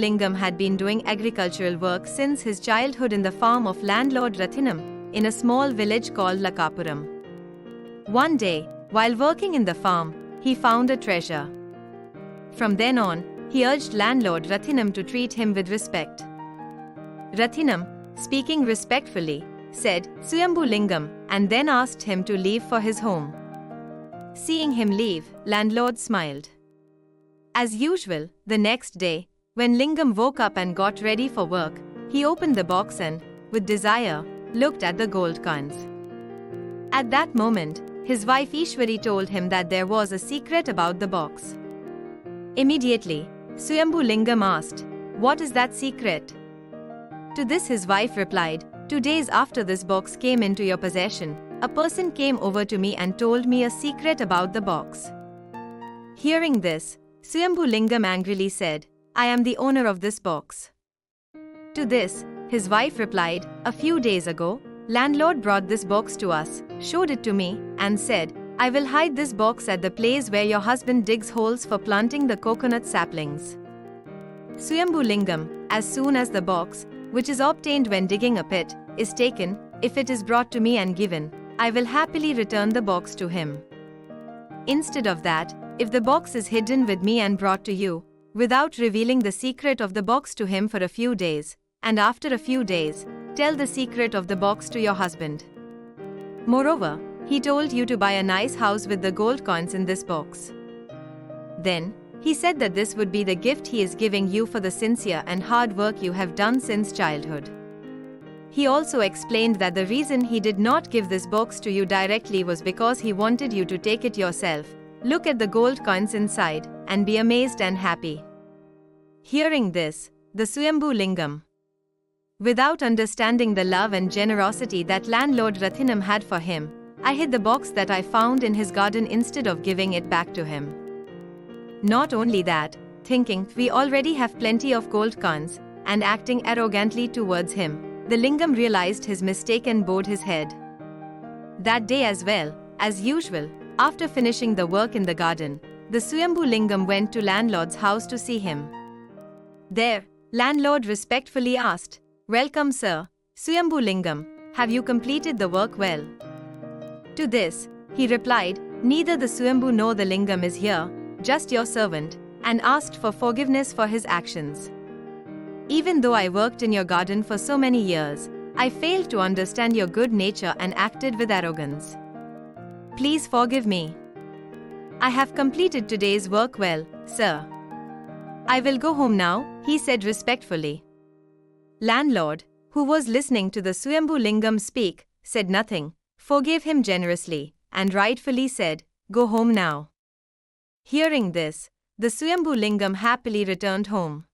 Lingam had been doing agricultural work since his childhood in the farm of landlord Rathinam, in a small village called Lakapuram. One day, while working in the farm, he found a treasure. From then on, he urged landlord Rathinam to treat him with respect. Rathinam, speaking respectfully, said Swayambhu Lingam and then asked him to leave for his home. Seeing him leave, landlord smiled. As usual, the next day, when Lingam woke up and got ready for work, he opened the box and, with desire, looked at the gold coins. At that moment, his wife Ishwari told him that there was a secret about the box. Immediately, Swayambhu Lingam asked, "What is that secret?" To this his wife replied, "2 days after this box came into your possession, a person came over to me and told me a secret about the box." Hearing this, Swayambhu Lingam angrily said, "I am the owner of this box." To this, his wife replied, "A few days ago, landlord brought this box to us, showed it to me, and said, 'I will hide this box at the place where your husband digs holes for planting the coconut saplings.'" Swayambhu Lingam, as soon as the box, which is obtained when digging a pit, is taken, if it is brought to me and given, I will happily return the box to him. Instead of that, if the box is hidden with me and brought to you, without revealing the secret of the box to him for a few days, and after a few days, tell the secret of the box to your husband. Moreover, he told you to buy a nice house with the gold coins in this box. Then, he said that this would be the gift he is giving you for the sincere and hard work you have done since childhood. He also explained that the reason he did not give this box to you directly was because he wanted you to take it yourself, look at the gold coins inside, and be amazed and happy. Hearing this, the Swayambhu Lingam, without understanding the love and generosity that landlord Rathinam had for him, I hid the box that I found in his garden instead of giving it back to him. Not only that, thinking we already have plenty of gold coins, and acting arrogantly towards him, the Lingam realized his mistake and bowed his head. That day as well, as usual, after finishing the work in the garden, the Swayambhu Lingam went to landlord's house to see him. There, landlord respectfully asked, "Welcome sir, Swayambhu Lingam, have you completed the work well?" To this, he replied, "Neither the Swayambhu nor the Lingam is here, just your servant," and asked for forgiveness for his actions. "Even though I worked in your garden for so many years, I failed to understand your good nature and acted with arrogance. Please forgive me. I have completed today's work well, sir. I will go home now," he said respectfully. Landlord, who was listening to the Swayambhu Lingam speak, said nothing, forgave him generously, and rightfully said, "Go home now." Hearing this, the Swayambhu Lingam happily returned home.